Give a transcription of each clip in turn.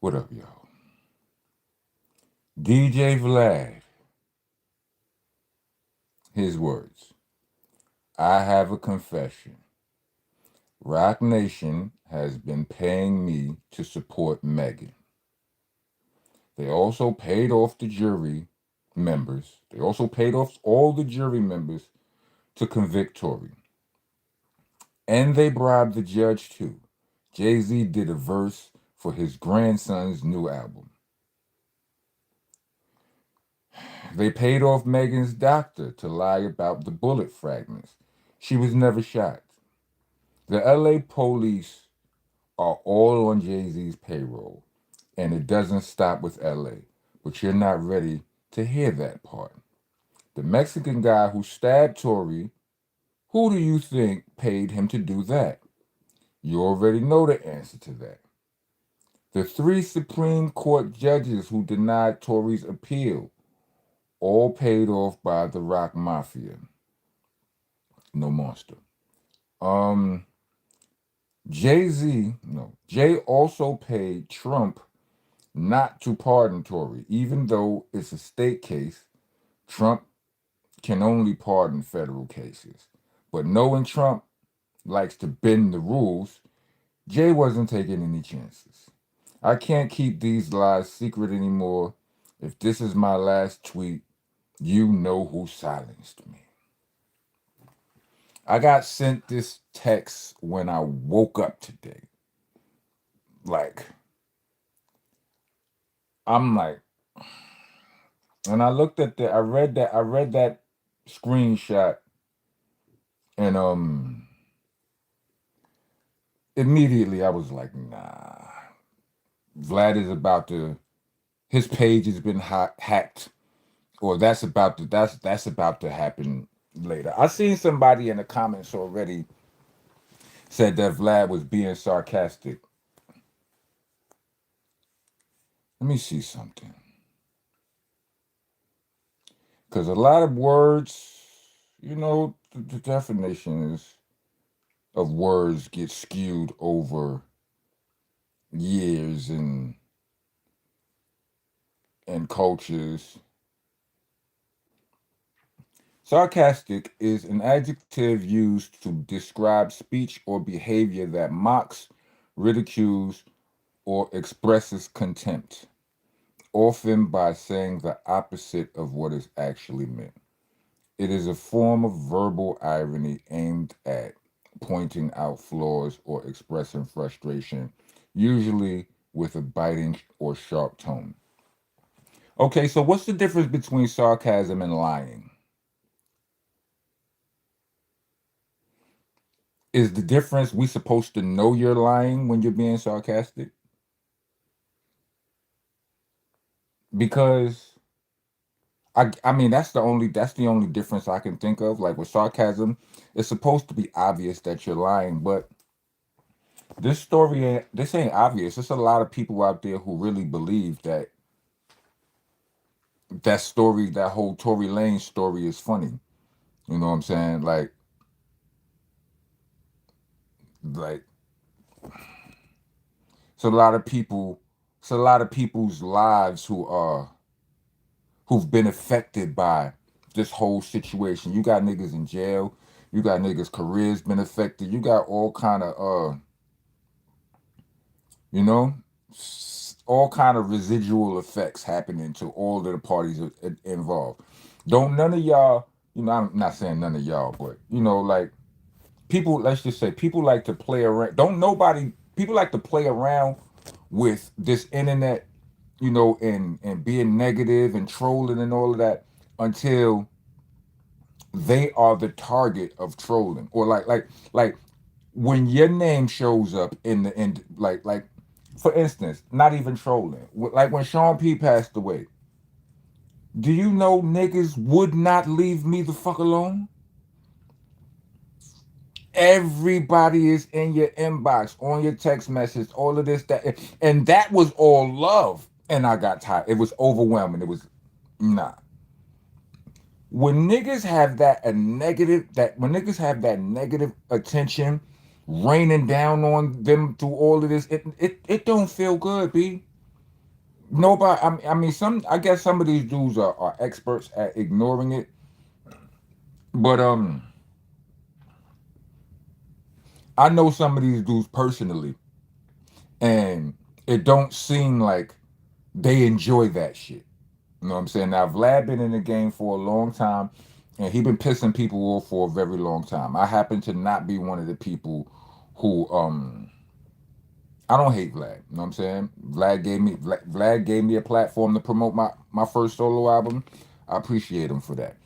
What up, y'all? DJ Vlad, his words. I have a confession. Rock Nation has been paying me to support Megan. They also paid off the jury members. They also paid off all the jury members to convict Tory. And they bribed the judge too. Jay-Z did a verse for his grandson's new album. They paid off Megan's doctor to lie about the bullet fragments. She was never shot. The LA police are all on Jay-Z's payroll, and it doesn't stop with LA. But you're not ready to hear that part. The Mexican guy who stabbed Tory, who do you think paid him to do that? You already know the answer to that. The three Supreme Court judges who denied Tory's appeal, all paid off by the Rock Mafia. No Monsta. Jay also paid Trump not to pardon Tory, even though it's a state case. Trump can only pardon federal cases. But knowing Trump likes to bend the rules, Jay wasn't taking any chances. I can't keep these lies secret anymore. If this is my last tweet, you know who silenced me. I got sent this text when I woke up today. Like, I'm like, and I looked at I read that screenshot, and immediately I was like, nah. Vlad is about to, his page has been hacked, or that's about to happen later. I seen somebody in the comments already said that Vlad was being sarcastic. Let me see something. Because a lot of words, the definitions of words get skewed over years and cultures. Sarcastic is an adjective used to describe speech or behavior that mocks, ridicules, or expresses contempt, often by saying the opposite of what is actually meant. It is a form of verbal irony aimed at pointing out flaws or expressing frustration, usually with a biting or sharp tone. Okay, so what's the difference between sarcasm and lying? Is the difference we supposed to know you're lying when you're being sarcastic? Because I mean that's the only difference I can think of. Like with sarcasm, it's supposed to be obvious that you're lying, but this ain't obvious. There's a lot of people out there who really believe that that whole Tory Lane story is funny. You know what I'm saying? Like it's a lot of people. It's a lot of people's lives who've been affected by this whole situation. You got niggas in jail. You got niggas' careers been affected. You got all kind of you know, all kind of residual effects happening to all of the parties involved. Don't none of y'all, I'm not saying none of y'all, but like people, let's just say people like to play around. People like to play around with this internet, and being negative and trolling and all of that until they are the target of trolling, or like when your name shows up in the end, like for instance, not even trolling, like when Sean P passed away. Do you know niggas would not leave me the fuck alone? Everybody is in your inbox, on your text message, all of this, that, and that was all love. And I got tired. It was overwhelming. It was nah. When niggas have when niggas have that negative attention raining down on them through all of this, it don't feel good, B. nobody. I mean, some. I guess some of these dudes are experts at ignoring it, but I know some of these dudes personally, and it don't seem like they enjoy that shit. You know what I'm saying? Now Vlad been in the game for a long time, and he been pissing people off for a very long time. I happen to not be one of the people who I don't hate Vlad. You know what I'm saying? Vlad gave me a platform to promote my first solo album. I appreciate him for that.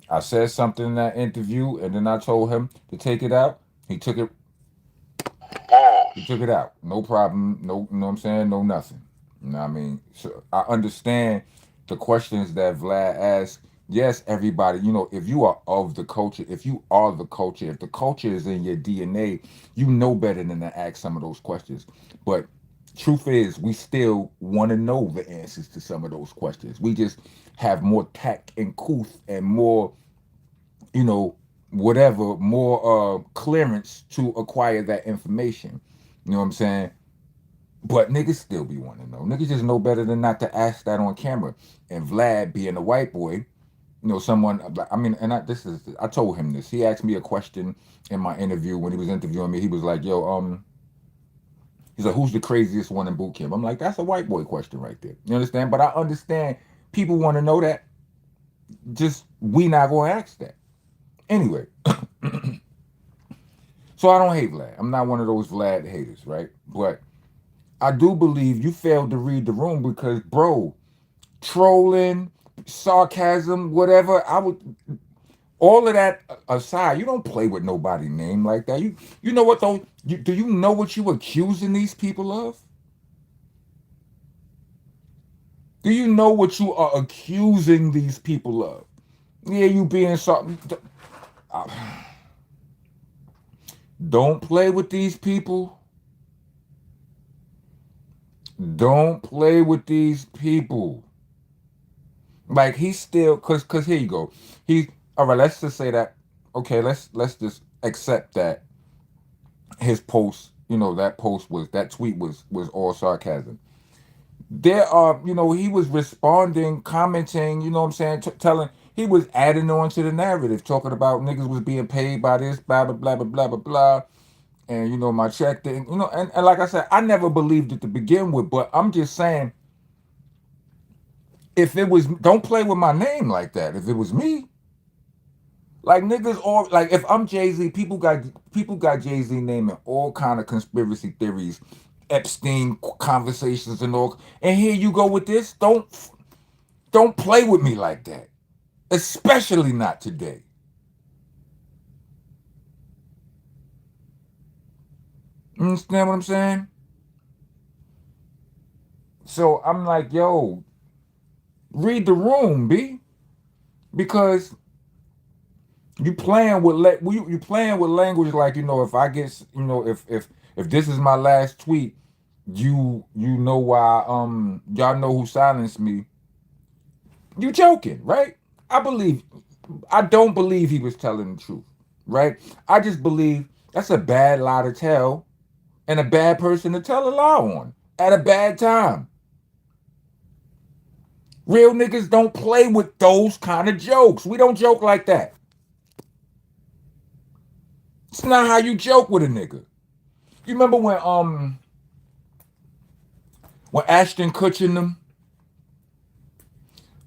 I said something in that interview, and then I told him to take it out. He took it. He took it out. No problem. No, you know what I'm saying? No nothing. You know what I mean? So I understand the questions that Vlad asked. Yes, everybody, if you are of the culture, if you are the culture, if the culture is in your DNA, you know better than to ask some of those questions. But truth is, we still want to know the answers to some of those questions. We just have more tact and couth and more, you know, whatever, more clearance to acquire that information. You know what I'm saying? But niggas still be wanting to know. Niggas just know better than not to ask that on camera. And Vlad being a white boy, someone, I mean, and I told him this. He asked me a question in my interview when he was interviewing me. He was like, yo, he's like, who's the craziest one in boot camp? I'm like, that's a white boy question right there. You understand? But I understand people want to know that. Just, we not going to ask that. Anyway, so I don't hate Vlad. I'm not one of those Vlad haters, right? But I do believe you failed to read the room because, bro, trolling, sarcasm, whatever. I would all of that aside. You don't play with nobody name like that. You know what though? Do you know what you accusing these people of? Do you know what you are accusing these people of? Yeah, you being something. Don't play with these people. Don't play with these people. Like he's still cause here you go. He all right. Let's just say that. Okay, let's just accept that his post. That post was that tweet was all sarcasm. There are he was responding, commenting. You know what I'm saying? Telling he was adding on to the narrative, talking about niggas was being paid by this, blah blah blah blah blah blah blah. And my check thing. And like I said, I never believed it to begin with. But I'm just saying, if it was, don't play with my name like that. If it was me, like niggas, all like if I'm Jay Z, people got Jay Z naming all kind of conspiracy theories, Epstein conversations and all. And here you go with this. Don't play with me like that, especially not today. You understand what I'm saying? So I'm like, yo, read the room, b, because you playing with language like if I get if this is my last tweet, you know why y'all know who silenced me. You joking, right? I don't believe he was telling the truth, right? I just believe that's a bad lie to tell and a bad person to tell a lie on at a bad time. Real niggas don't play with those kind of jokes. We don't joke like that. It's not how you joke with a nigga. You remember when Ashton Kutcher and them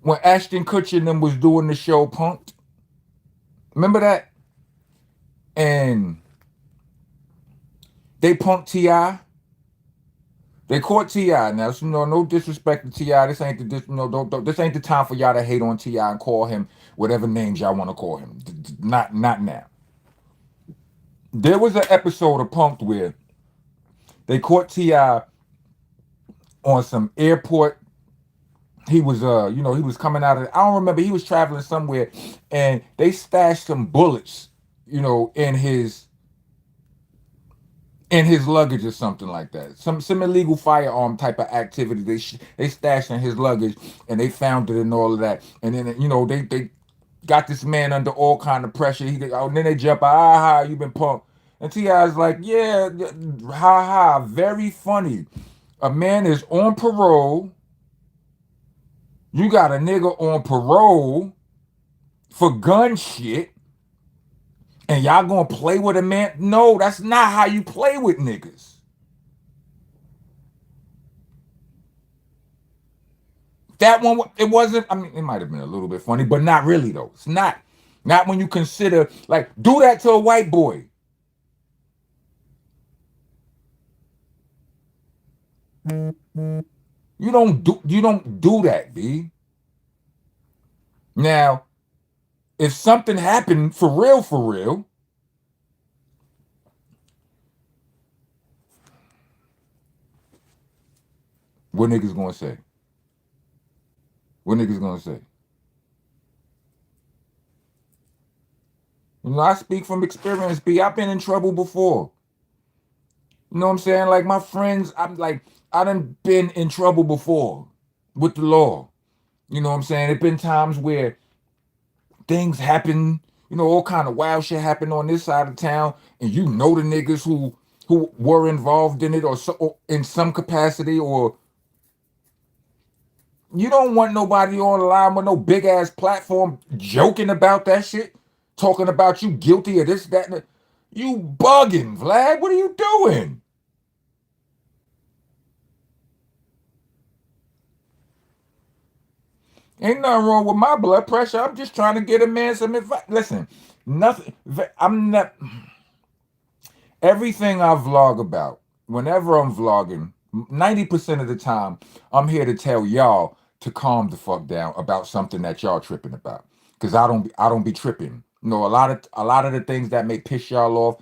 when Ashton Kutcher and them was doing the show Punked? Remember that? And they punked Ti. They caught Ti. Now, so, no disrespect to Ti. This ain't this ain't the time for y'all to hate on Ti and call him whatever names y'all want to call him. Not now. There was an episode of Punked where they caught Ti on some airport. He was he was coming out of, I don't remember, he was traveling somewhere, and they stashed some bullets, in his luggage or something like that. Some illegal firearm type of activity. They stashed in his luggage, and they found it and all of that. And then they got this man under all kind of pressure. And then they jump out, ha, you been punked. And T.I.'s like, yeah, ha ha, very funny. A man is on parole. You got a nigga on parole for gun shit, and y'all gonna play with a man? No, that's not how you play with niggas. That one, it wasn't. I mean, it might have been a little bit funny, but not really though. It's not. Not when you consider like do that to a white boy. You don't do that, B. Now, if something happened for real, what niggas gonna say? What niggas gonna say? You know, I speak from experience, B. I've been in trouble before. You know what I'm saying? Like my friends, I'm like, I done been in trouble before with the law. You know what I'm saying? There's been times where things happen, you know, all kind of wild shit happen on this side of town, and you know the niggas who were involved in it or in some capacity, or you don't want nobody online with no big ass platform joking about that shit, talking about you guilty of this, that, and you bugging, Vlad. What are you doing? Ain't nothing wrong with my blood pressure. I'm just trying to get a man some advice. Listen, nothing. I'm not. Everything I vlog about, whenever I'm vlogging, 90% of the time, I'm here to tell y'all to calm the fuck down about something that y'all tripping about. Cause I don't be tripping. You know, a lot of the things that may piss y'all off,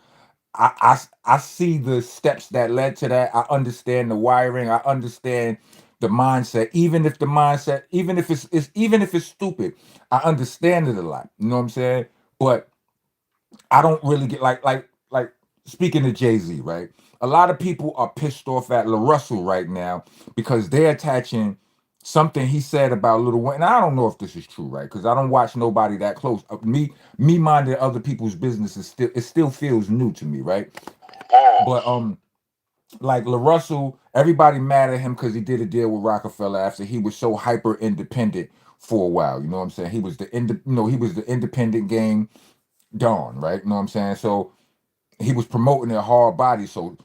I see the steps that led to that. I understand the wiring. I understand the mindset. Even if the mindset, even if it's stupid, I understand it a lot. You know what I'm saying? But I don't really get like speaking to Jay-Z, right? A lot of people are pissed off at La Russell right now because they're attaching something he said about Little Wayne. And I don't know if this is true, right? Because I don't watch nobody that close. Me minding other people's business is still, it still feels new to me, right? But like La Russell, everybody mad at him because he did a deal with Rockefeller after he was so hyper independent for a while. You know what I'm saying? He was the independent game Dawn, right? You know what I'm saying? So he was promoting a hard body. So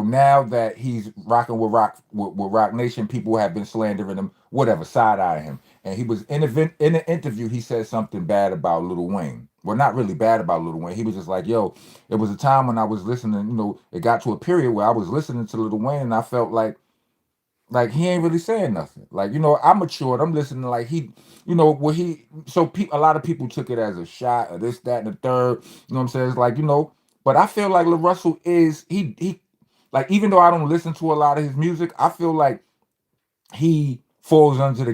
now that he's rocking with Rock Nation, people have been slandering him, whatever, side eyeing him. And he was in an interview, he said something bad about Lil Wayne. Well, not really bad about Lil Wayne. He was just like, yo, it was a time when I was listening, you know, it got to a period where I was listening to Lil Wayne and I felt like he ain't really saying nothing. Like, you know, I matured. I'm listening like he, you know, what he. So a lot of people took it as a shot or this, that, and the third. You know what I'm saying? It's like, you know, but I feel like LaRussell is he like, even though I don't listen to a lot of his music, I feel like he falls under the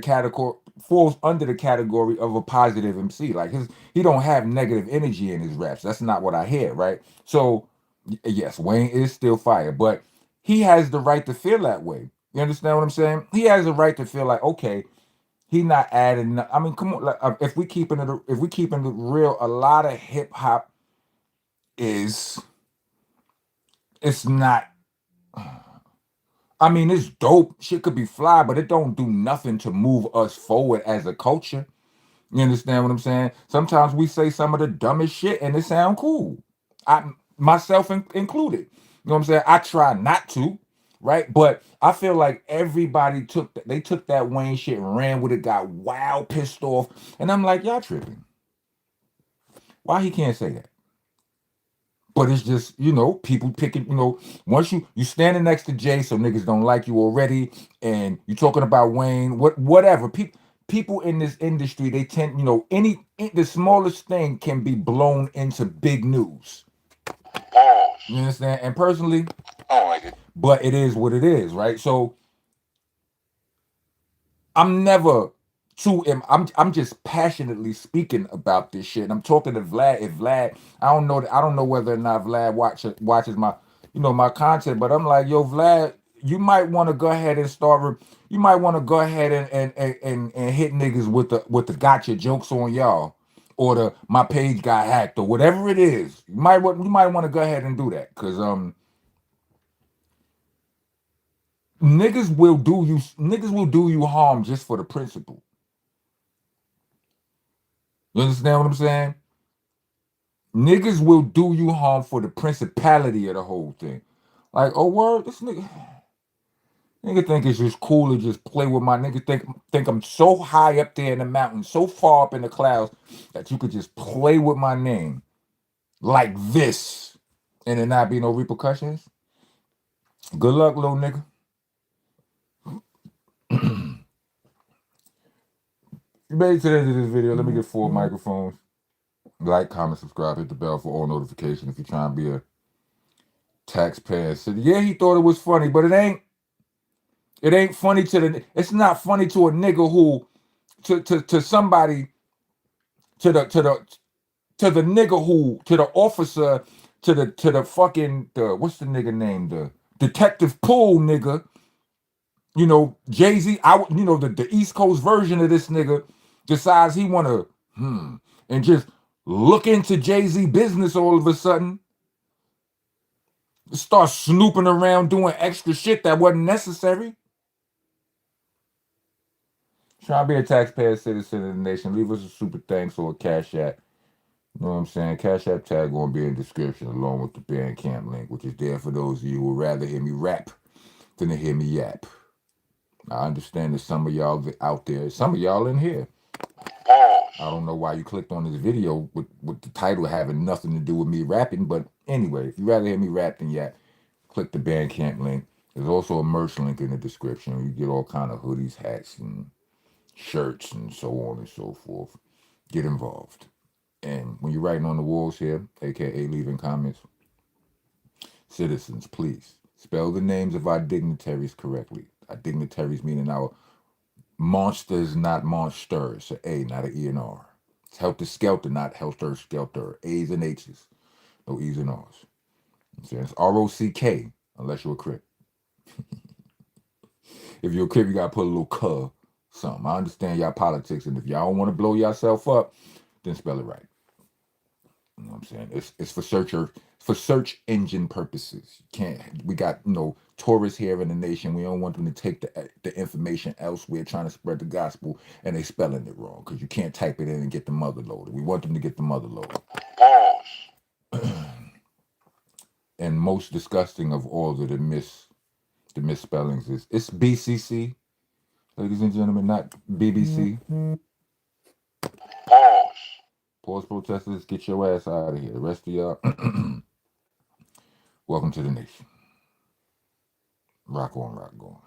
category of a positive MC. Like he don't have negative energy in his raps. That's not what I hear, right? So yes, Wayne is still fire, but he has the right to feel that way. You understand what I'm saying? He has the right to feel like, okay, he not adding. I mean, come on. Like, if we keeping it real, a lot of hip hop is it's not. I mean, it's dope. Shit could be fly, but it don't do nothing to move us forward as a culture. You understand what I'm saying? Sometimes we say some of the dumbest shit and it sound cool. I myself included. You know what I'm saying? I try not to, right? But I feel like everybody took that Wayne shit and ran with it, got wild pissed off, and I'm like, y'all tripping. Why he can't say that? But it's just, you know, people picking, you know, once you standing next to Jay, so niggas don't like you already, and you talking about Wayne, whatever. People in this industry, they tend, you know, the smallest thing can be blown into big news. You understand? And personally, I don't like it. But it is what it is, right? So I'm never I'm just passionately speaking about this shit. And I'm talking to Vlad. If Vlad, I don't know whether or not Vlad watches my, you know, my content, but I'm like, yo, Vlad, you might want to go ahead and you might want to go ahead and hit niggas with the gotcha jokes on y'all. Or the my page got hacked or whatever it is. You might want to go ahead and do that. Cause niggas will do you harm just for the principle. You understand what I'm saying? Niggas will do you harm for the principality of the whole thing. Like, oh word, this nigga think it's just cool to just play with my nigga. Think I'm so high up there in the mountains, so far up in the clouds that you could just play with my name like this, and there not be no repercussions. Good luck, little nigga. You made it to the end of this video. Let me get 4 microphones. Like, comment, subscribe, hit the bell for all notifications if you're trying to be a taxpayer city. Yeah, he thought it was funny, but it ain't. It ain't funny to the. It's not funny to a nigga who, to somebody, to the nigga who, to the officer, to the fucking what's the nigga name, the detective pool nigga. You know, Jay-Z. The East Coast version of this nigga decides he wanna and just look into Jay-Z business all of a sudden. Start snooping around doing extra shit that wasn't necessary. Try to be a taxpayer citizen of the nation. Leave us a super thanks or a cash app. You know what I'm saying? Cash app tag gonna be in the description along with the Bandcamp link, which is there for those of you who would rather hear me rap than to hear me yap. I understand that some of y'all out there, some of y'all in here. I don't know why you clicked on this video with the title having nothing to do with me rapping, but anyway, if you rather hear me rap than yap, click the Bandcamp link. There's also a merch link in the description. You get all kind of hoodies, hats, and shirts, and so on and so forth. Get involved. And when you're writing on the walls here, aka leaving comments, citizens, please spell the names of our dignitaries correctly. Our dignitaries meaning our monsters, not monsters. A, not an E and R. It's helter skelter, not helter skelter. A's and H's, no E's and R's. It's ROCK, unless you're a Crip. If you're a Crip, you gotta put a little cuh something. I understand y'all politics, and if y'all don't want to blow yourself up, then spell it right. You know what I'm saying? It's for search engine purposes. We got tourists here in the nation. We don't want them to take the information elsewhere trying to spread the gospel and they spelling it wrong because you can't type it in and get the mother loaded. We want them to get the mother loaded. And most disgusting of all of the misspellings is it's BCC, ladies and gentlemen, not BBC. Pause protesters, get your ass out of here. The rest of y'all, welcome to the nation. Rock on, rock on.